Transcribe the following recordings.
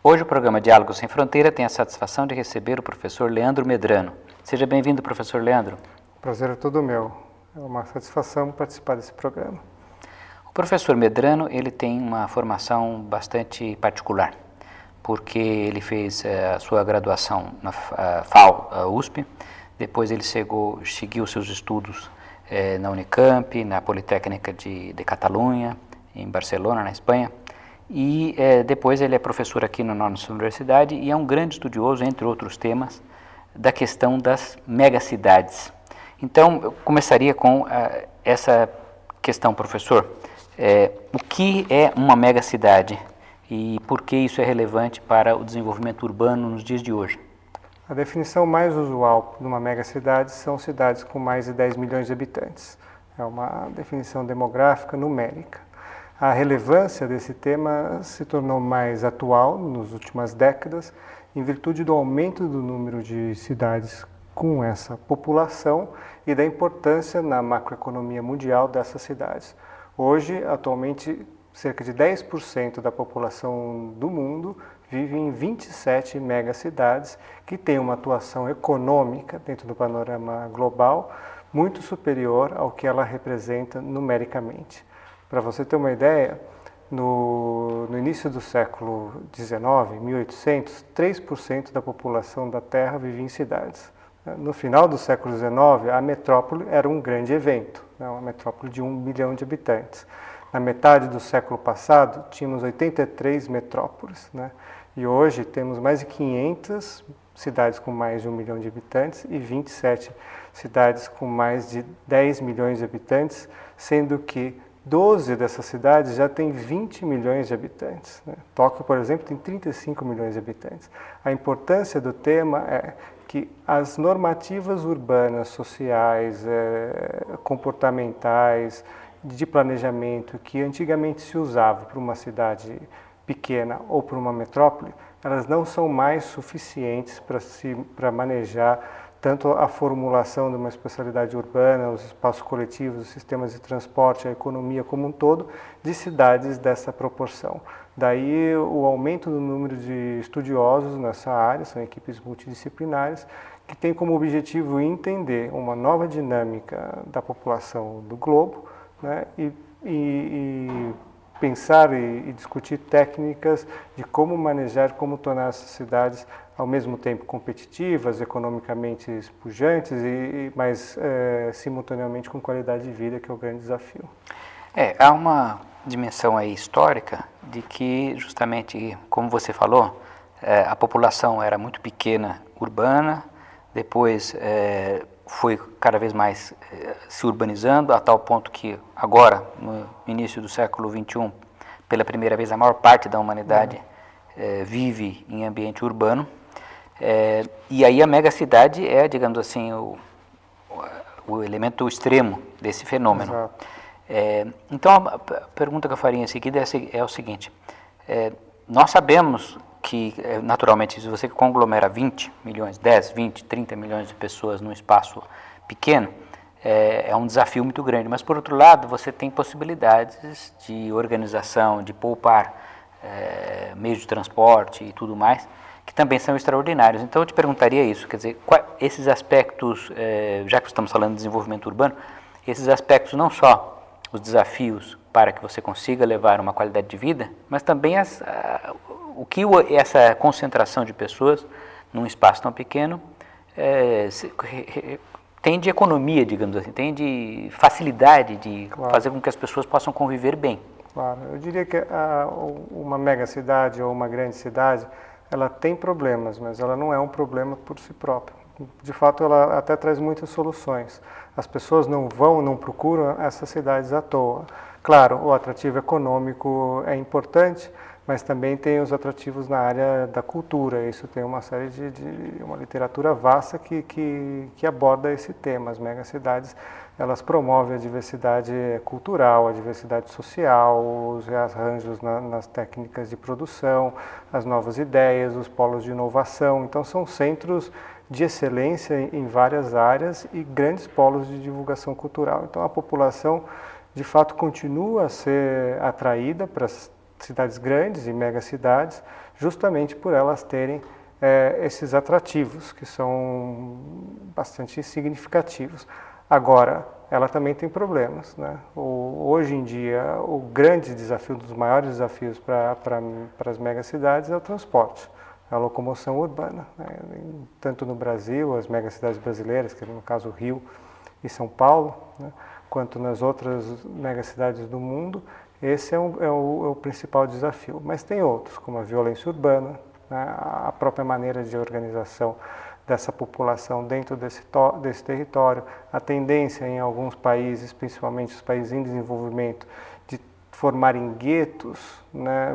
Hoje o programa Diálogos Sem Fronteira tem a satisfação de receber o professor Leandro Medrano. Seja bem-vindo, professor Leandro. O prazer é todo meu. É uma satisfação participar desse programa. O professor Medrano, ele tem uma formação bastante particular, porque ele fez a sua graduação na FAO, USP, depois ele seguiu seus estudos na Unicamp, na Politécnica de Catalunha, em Barcelona, na Espanha, e depois ele é professor aqui na nossa universidade e é um grande estudioso, entre outros temas, da questão das megacidades. Então, eu começaria com essa questão, professor. O que é uma megacidade e por que isso é relevante para o desenvolvimento urbano nos dias de hoje? A definição mais usual de uma megacidade são cidades com mais de 10 milhões de habitantes. É uma definição demográfica numérica. A relevância desse tema se tornou mais atual nas últimas décadas, em virtude do aumento do número de cidades com essa população e da importância na macroeconomia mundial dessas cidades. Hoje, atualmente, cerca de 10% da população do mundo vive em 27 megacidades, que têm uma atuação econômica dentro do panorama global muito superior ao que ela representa numericamente. Para você ter uma ideia, no início do século XIX, 1800, 3% da população da Terra vivia em cidades. No final do século XIX, a metrópole era um grande evento, uma metrópole de 1 milhão de habitantes. Na metade do século passado, tínhamos 83 metrópoles, e hoje temos mais de 500 cidades com mais de 1 milhão de habitantes e 27 cidades com mais de 10 milhões de habitantes, sendo que 12 dessas cidades já têm 20 milhões de habitantes. Tóquio, por exemplo, tem 35 milhões de habitantes. A importância do tema é que as normativas urbanas, sociais, comportamentais, de planejamento que antigamente se usava para uma cidade pequena ou para uma metrópole, elas não são mais suficientes para manejar tanto a formulação de uma especialidade urbana, os espaços coletivos, os sistemas de transporte, a economia como um todo, de cidades dessa proporção. Daí o aumento do número de estudiosos nessa área, são equipes multidisciplinares, que têm como objetivo entender uma nova dinâmica da população do globo, e pensar e discutir técnicas de como manejar, como tornar essas cidades ao mesmo tempo competitivas, economicamente pujantes, mas simultaneamente com qualidade de vida, que é o grande desafio. Há uma dimensão aí histórica de que, justamente, como você falou, a população era muito pequena, urbana, depois foi cada vez mais se urbanizando, a tal ponto que agora, no início do século XXI, pela primeira vez a maior parte da humanidade vive em ambiente urbano, e aí a megacidade é, digamos assim, o elemento extremo desse fenômeno. Então a pergunta que eu faria em seguida é o seguinte: nós sabemos que, naturalmente, se você conglomera 20 milhões, 10, 20, 30 milhões de pessoas num espaço pequeno, é um desafio muito grande. Mas, por outro lado, você tem possibilidades de organização, de poupar meios de transporte e tudo mais, que também são extraordinários. Então, eu te perguntaria isso, quer dizer, esses aspectos, já que estamos falando de desenvolvimento urbano, esses aspectos não só os desafios para que você consiga levar uma qualidade de vida, mas também o que essa concentração de pessoas num espaço tão pequeno tem de economia, digamos assim, tem de facilidade de fazer com que as pessoas possam conviver bem. Claro, eu diria que uma mega cidade ou uma grande cidade, ela tem problemas, mas ela não é um problema por si própria. De fato, ela até traz muitas soluções. As pessoas não procuram essas cidades à toa. Claro, o atrativo econômico é importante, mas também tem os atrativos na área da cultura. Isso tem uma série uma literatura vasta que aborda esse tema. As megacidades, elas promovem a diversidade cultural, a diversidade social, os arranjos nas técnicas de produção, as novas ideias, os polos de inovação. Então, são centros de excelência em várias áreas e grandes polos de divulgação cultural. Então, a população, de fato, continua a ser atraída para as cidades grandes e megacidades, justamente por elas terem esses atrativos, que são bastante significativos. Agora, ela também tem problemas, né? Hoje em dia, o grande desafio, um dos maiores desafios para as megacidades é o transporte, a locomoção urbana, né? Tanto no Brasil, as megacidades brasileiras, que no caso Rio e São Paulo, né? Quanto nas outras megacidades do mundo, esse é o principal desafio. Mas tem outros, como a violência urbana, né? A própria maneira de organização dessa população dentro desse território, a tendência em alguns países, principalmente os países em desenvolvimento, de formarem guetos, né,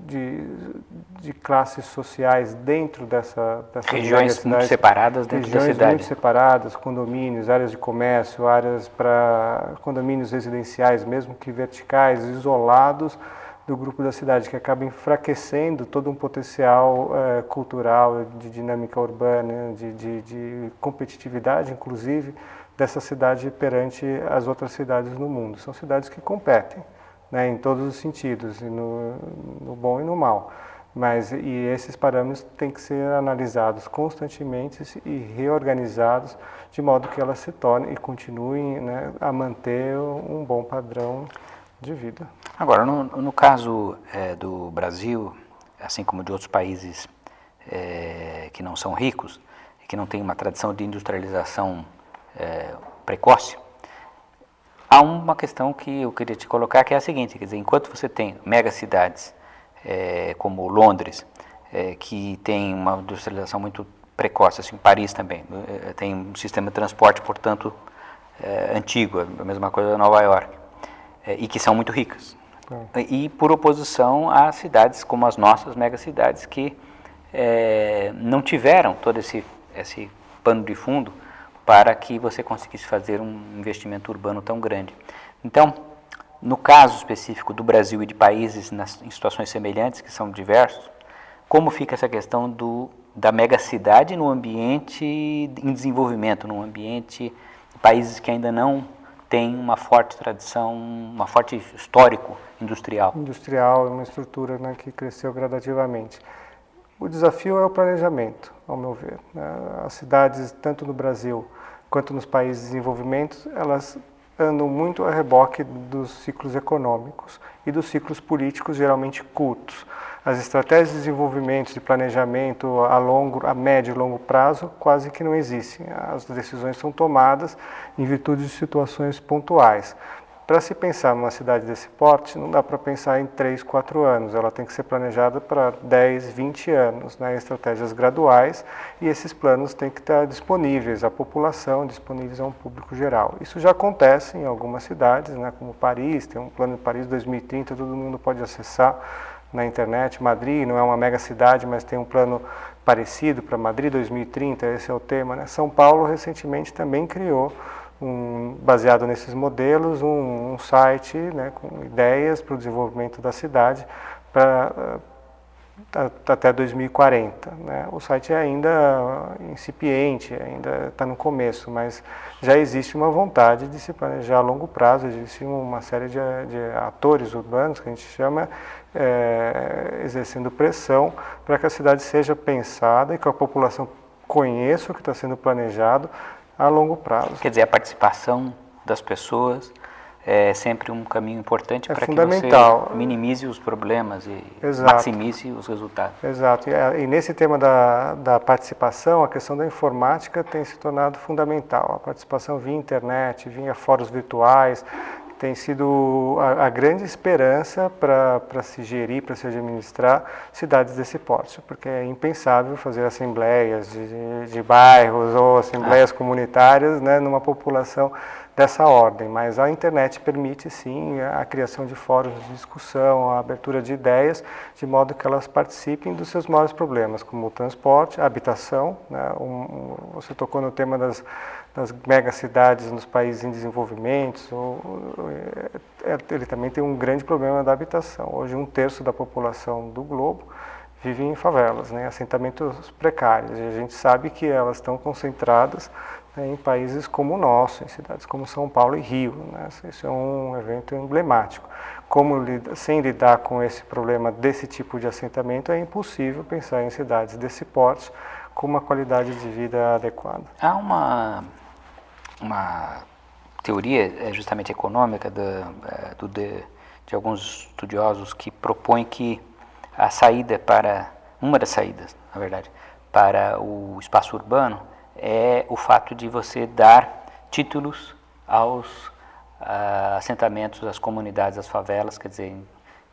de classes sociais dentro dessas regiões muito separadas dentro da cidade. Regiões muito separadas, condomínios, áreas de comércio, áreas para condomínios residenciais, mesmo que verticais, isolados do grupo da cidade, que acaba enfraquecendo todo um potencial cultural, de dinâmica urbana, de competitividade, inclusive, dessa cidade perante as outras cidades no mundo. São cidades que competem, né, em todos os sentidos, no bom e no mal. E esses parâmetros têm que ser analisados constantemente e reorganizados, de modo que elas se tornem e continuem, né, a manter um bom padrão de vida. Agora, no caso do Brasil, assim como de outros países que não são ricos e que não têm uma tradição de industrialização precoce, há uma questão que eu queria te colocar, que é a seguinte, quer dizer, enquanto você tem megacidades como Londres, que tem uma industrialização muito precoce, assim, Paris também, tem um sistema de transporte, portanto, antigo, a mesma coisa da Nova York, e que são muito ricas. E por oposição a cidades como as nossas megacidades, que não tiveram todo esse pano de fundo para que você conseguisse fazer um investimento urbano tão grande. Então, no caso específico do Brasil e de países em situações semelhantes, que são diversos, como fica essa questão da megacidade no ambiente em desenvolvimento, num ambiente de países que ainda não têm uma forte tradição, um forte histórico industrial? Industrial, uma estrutura, né, que cresceu gradativamente. O desafio é o planejamento, ao meu ver, né? As cidades, tanto no Brasil quanto nos países em desenvolvimento, elas andam muito a reboque dos ciclos econômicos e dos ciclos políticos geralmente curtos. As estratégias de desenvolvimento, de planejamento a médio e longo prazo quase que não existem. As decisões são tomadas em virtude de situações pontuais. Para se pensar numa cidade desse porte, não dá para pensar em 3, 4 anos, ela tem que ser planejada para 10, 20 anos, né? Estratégias graduais, e esses planos têm que estar disponíveis à população, disponíveis a um público geral. Isso já acontece em algumas cidades, né? Como Paris, tem um plano de Paris 2030, todo mundo pode acessar na internet. Madrid não é uma mega cidade, mas tem um plano parecido para Madrid 2030, esse é o tema, né? São Paulo recentemente também criou, baseado nesses modelos, um site, né, com ideias para o desenvolvimento da cidade até 2040. Né? O site é ainda incipiente, ainda está no começo, mas já existe uma vontade de se planejar a longo prazo, existe uma série de atores urbanos, que a gente chama, exercendo pressão para que a cidade seja pensada e que a população conheça o que está sendo planejado a longo prazo. Quer dizer, a participação das pessoas é sempre um caminho importante para que você minimize os problemas e maximize os resultados. Exato. E nesse tema da participação, a questão da informática tem se tornado fundamental. A participação via internet, via fóruns virtuais, tem sido a grande esperança para se gerir, para se administrar cidades desse porte, porque é impensável fazer assembleias de bairros ou assembleias comunitárias, né, numa população dessa ordem, mas a internet permite sim a criação de fóruns de discussão, a abertura de ideias, de modo que elas participem dos seus maiores problemas, como o transporte, a habitação, né, você tocou no tema das megacidades nos países em desenvolvimento, ele também tem um grande problema da habitação. Hoje 1/3 da população do globo vive em favelas, né, assentamentos precários, e a gente sabe que elas estão concentradas em países como o nosso, em cidades como São Paulo e Rio, né? Isso é um evento emblemático. Sem lidar com esse problema desse tipo de assentamento, é impossível pensar em cidades desse porte com uma qualidade de vida adequada. Há uma teoria justamente econômica de alguns estudiosos que propõe que a saída uma das saídas, na verdade, para o espaço urbano é o fato de você dar títulos aos assentamentos, às comunidades, às favelas, quer dizer,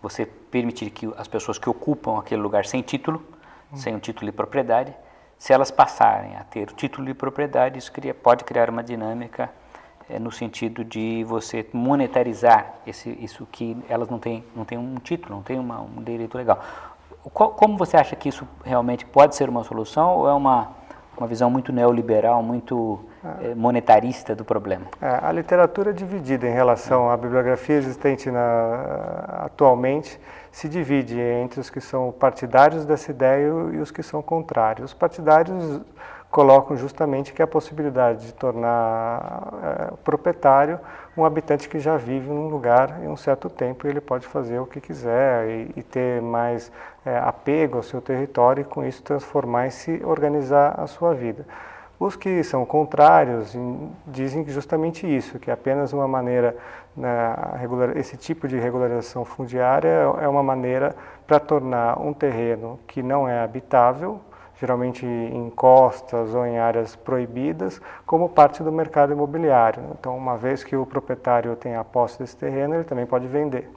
você permitir que as pessoas que ocupam aquele lugar sem título, sem um título de propriedade, se elas passarem a ter o título de propriedade, isso pode criar uma dinâmica no sentido de você monetarizar isso que elas não têm um título, não têm um direito legal. Como você acha que isso realmente pode ser uma solução ou é uma visão muito neoliberal, muito monetarista do problema? A literatura é dividida em relação à bibliografia existente atualmente, se divide entre os que são partidários dessa ideia e os que são contrários. Os partidários colocam justamente que a possibilidade de tornar proprietário um habitante que já vive num lugar em um certo tempo e ele pode fazer o que quiser e ter mais apego ao seu território e com isso transformar e se organizar a sua vida. Os que são contrários dizem que justamente isso, que apenas uma maneira, esse tipo de regularização fundiária é uma maneira para tornar um terreno que não é habitável, geralmente em costas ou em áreas proibidas, como parte do mercado imobiliário. Então, uma vez que o proprietário tem a posse desse terreno, ele também pode vender.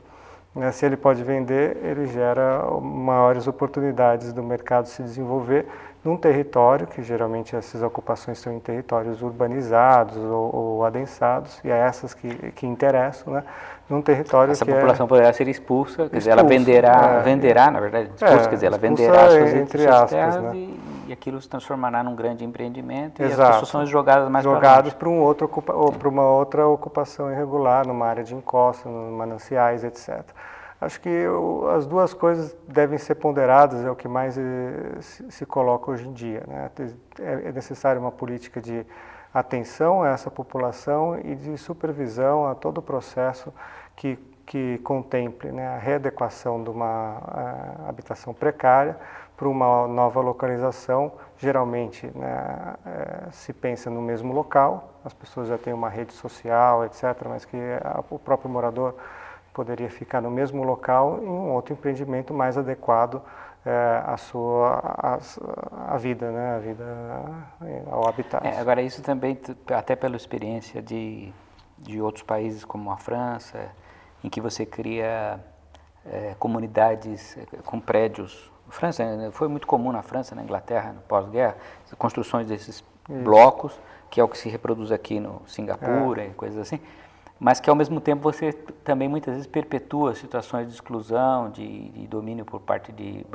Se ele pode vender, ele gera maiores oportunidades do mercado se desenvolver num território, que geralmente essas ocupações são em territórios urbanizados ou adensados, e é essas que interessam, né? Num território essa que população poderá ser expulsa, quer dizer, ela venderá, na verdade, expulsa, quer dizer, ela venderá suas terras, né? e aquilo se transformará num grande empreendimento. Exato. E as pessoas são jogadas mais para uma outra ocupação irregular, numa área de encosta, nos mananciais, etc. Acho que as duas coisas devem ser ponderadas, é o que mais se coloca hoje em dia, né? É necessário uma política de atenção a essa população e de supervisão a todo o processo que contemple, né, a readequação de uma habitação precária para uma nova localização. Geralmente, né, se pensa no mesmo local, as pessoas já têm uma rede social, etc., mas que o próprio morador poderia ficar no mesmo local em um outro empreendimento mais adequado à vida, né, ao habitat. Agora, isso também, até pela experiência de outros países como a França, em que você cria comunidades com prédios. França, foi muito comum na França, na Inglaterra, no pós-guerra, construções desses blocos, que é o que se reproduz aqui no Singapura e coisas assim, mas que ao mesmo tempo você também muitas vezes perpetua situações de exclusão, de domínio por parte de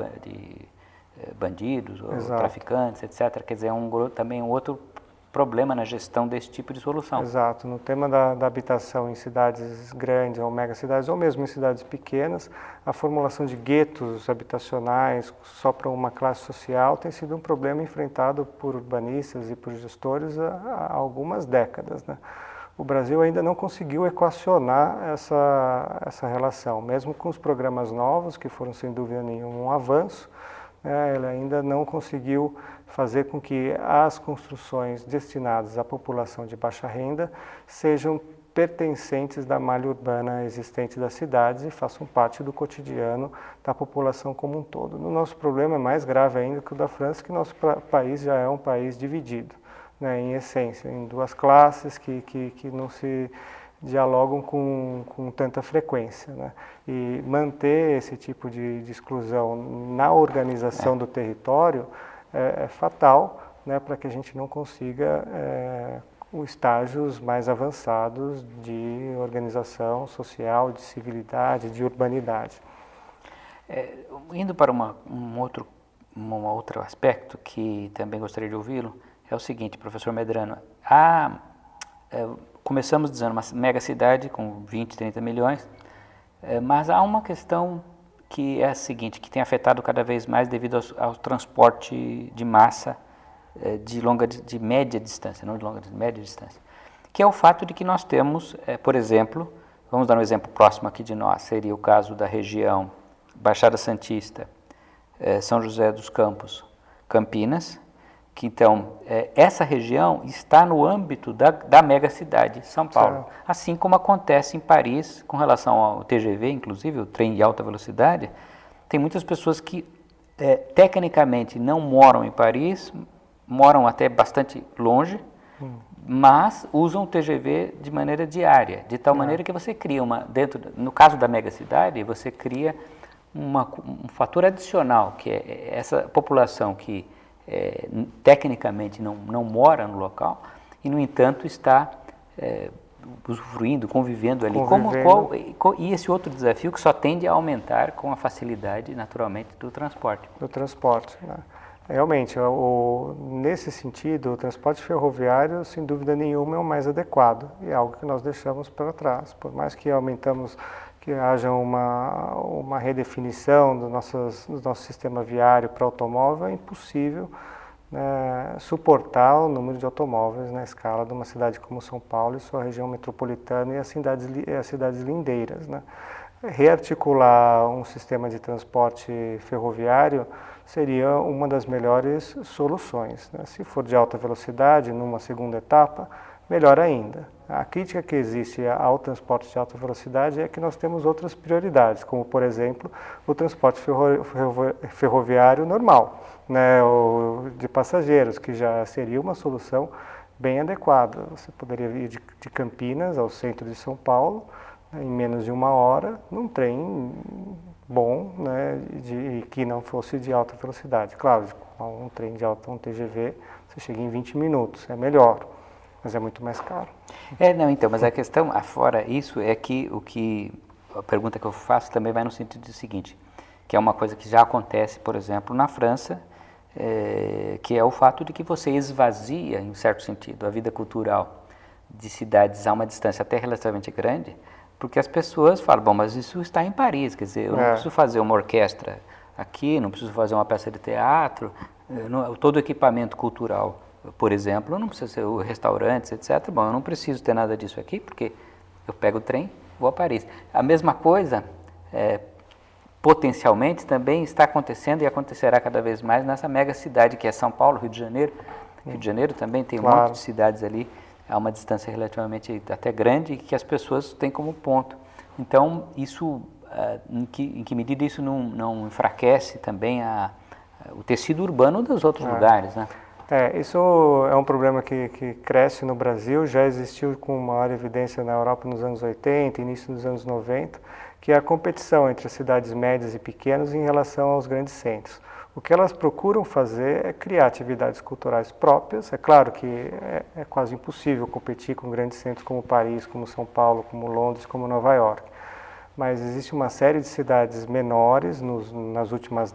bandidos ou traficantes, etc. Quer dizer, também um outro problema na gestão desse tipo de solução. Exato. No tema da habitação em cidades grandes ou megacidades, ou mesmo em cidades pequenas, a formulação de guetos habitacionais só para uma classe social tem sido um problema enfrentado por urbanistas e por gestores há algumas décadas, né? O Brasil ainda não conseguiu equacionar essa relação, mesmo com os programas novos, que foram sem dúvida nenhuma um avanço, né, ele ainda não conseguiu fazer com que as construções destinadas à população de baixa renda sejam pertencentes da malha urbana existente das cidades e façam parte do cotidiano da população como um todo. O nosso problema é mais grave ainda que o da França, que nosso país já é um país dividido, né, em essência, em duas classes que não se dialogam com tanta frequência, né? E manter esse tipo de exclusão na organização do território é fatal, né, para que a gente não consiga os estágios mais avançados de organização social, de civilidade, de urbanidade. Indo para um outro aspecto que também gostaria de ouvi-lo, é o seguinte, professor Medrano, começamos dizendo uma mega cidade com 20, 30 milhões, mas há uma questão que é a seguinte, que tem afetado cada vez mais devido ao transporte de massa de média distância, não de longa, de média distância, que é o fato de que nós temos, por exemplo, vamos dar um exemplo próximo aqui de nós, seria o caso da região Baixada Santista, São José dos Campos, Campinas, que então essa região está no âmbito da megacidade São Paulo, certo. Assim como acontece em Paris com relação ao TGV, inclusive o trem de alta velocidade. Tem muitas pessoas que tecnicamente não moram em Paris, moram até bastante longe, mas usam o TGV de maneira diária, de tal maneira que você cria no caso da megacidade, você cria um fator adicional, que é essa população que tecnicamente não mora no local e, no entanto, está usufruindo, convivendo ali. E esse outro desafio que só tende a aumentar com a facilidade, naturalmente, do transporte. Do transporte, né? Realmente, nesse sentido, o transporte ferroviário, sem dúvida nenhuma, é o mais adequado. E é algo que nós deixamos para trás. Por mais que que haja uma redefinição do nosso sistema viário para automóvel, é impossível, né, suportar o número de automóveis na escala de uma cidade como São Paulo e sua região metropolitana e as cidades lindeiras, né? Rearticular um sistema de transporte ferroviário seria uma das melhores soluções, né? Se for de alta velocidade, numa segunda etapa, melhor ainda. A crítica que existe ao transporte de alta velocidade é que nós temos outras prioridades, como, por exemplo, o transporte ferroviário normal, né, de passageiros, que já seria uma solução bem adequada. Você poderia ir de Campinas ao centro de São Paulo, né, em menos de 1 hora, num trem bom, né, que não fosse de alta velocidade. Claro, um trem de alta, um TGV, você chega em 20 minutos, é melhor, mas é muito mais caro. Não, então, mas a questão, afora isso, é que a pergunta que eu faço também vai no sentido do seguinte, que é uma coisa que já acontece, por exemplo, na França, que é o fato de que você esvazia, em certo sentido, a vida cultural de cidades a uma distância até relativamente grande, porque as pessoas falam, bom, mas isso está em Paris, quer dizer, eu não preciso fazer uma orquestra aqui, não preciso fazer uma peça de teatro, todo o equipamento cultural, por exemplo, não precisa ser restaurantes, etc. Bom, eu não preciso ter nada disso aqui, porque eu pego o trem, vou a Paris. A mesma coisa, potencialmente, também está acontecendo e acontecerá cada vez mais nessa mega cidade que é São Paulo, Rio de Janeiro. Rio de Janeiro também tem um monte de cidades ali, a uma distância relativamente até grande, que as pessoas têm como ponto. Então, isso, em que medida isso não enfraquece também o tecido urbano dos outros lugares, né? Isso é um problema que cresce no Brasil, já existiu com maior evidência na Europa nos anos 80, início dos anos 90, que é a competição entre as cidades médias e pequenas em relação aos grandes centros. O que elas procuram fazer é criar atividades culturais próprias. É claro que é quase impossível competir com grandes centros como Paris, como São Paulo, como Londres, como Nova York. Mas existe uma série de cidades menores nas últimas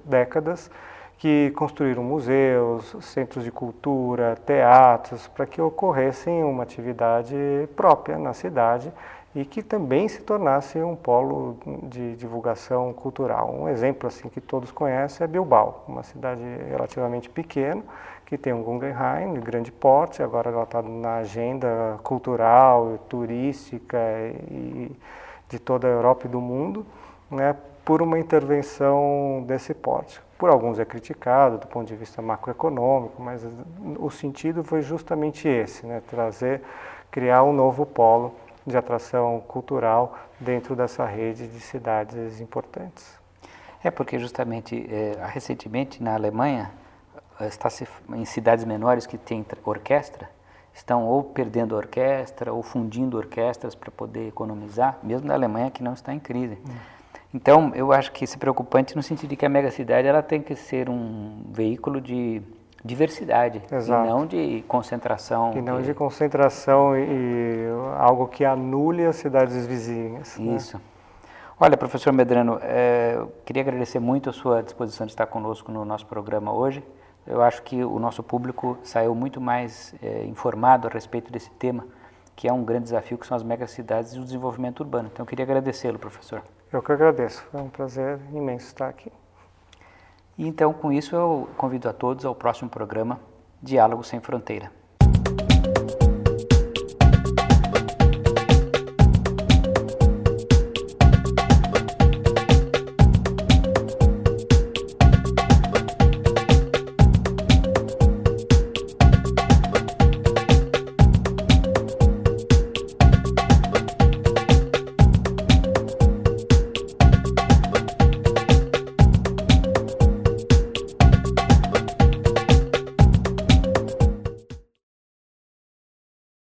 décadas que construíram museus, centros de cultura, teatros, para que ocorresse uma atividade própria na cidade e que também se tornasse um polo de divulgação cultural. Um exemplo assim que todos conhecem é Bilbao, uma cidade relativamente pequena, que tem um Guggenheim de grande porte, agora ela está na agenda cultural, turística e de toda a Europa e do mundo, né, por uma intervenção desse porte. Por alguns é criticado do ponto de vista macroeconômico, mas o sentido foi justamente esse, né, criar um novo polo de atração cultural dentro dessa rede de cidades importantes. Porque justamente, recentemente na Alemanha, em cidades menores que têm orquestra, estão ou perdendo a orquestra ou fundindo orquestras para poder economizar, mesmo na Alemanha que não está em crise. Então, eu acho que isso é preocupante no sentido de que a megacidade ela tem que ser um veículo de diversidade. Exato. E não de concentração. E não de concentração e algo que anule as cidades vizinhas. Isso. Né? Olha, professor Medrano, eu queria agradecer muito a sua disposição de estar conosco no nosso programa hoje. Eu acho que o nosso público saiu muito mais informado a respeito desse tema, que é um grande desafio, que são as megacidades e o desenvolvimento urbano. Então, eu queria agradecê-lo, professor. Eu que agradeço. Foi um prazer imenso estar aqui. E então, com isso, eu convido a todos ao próximo programa Diálogo Sem Fronteira.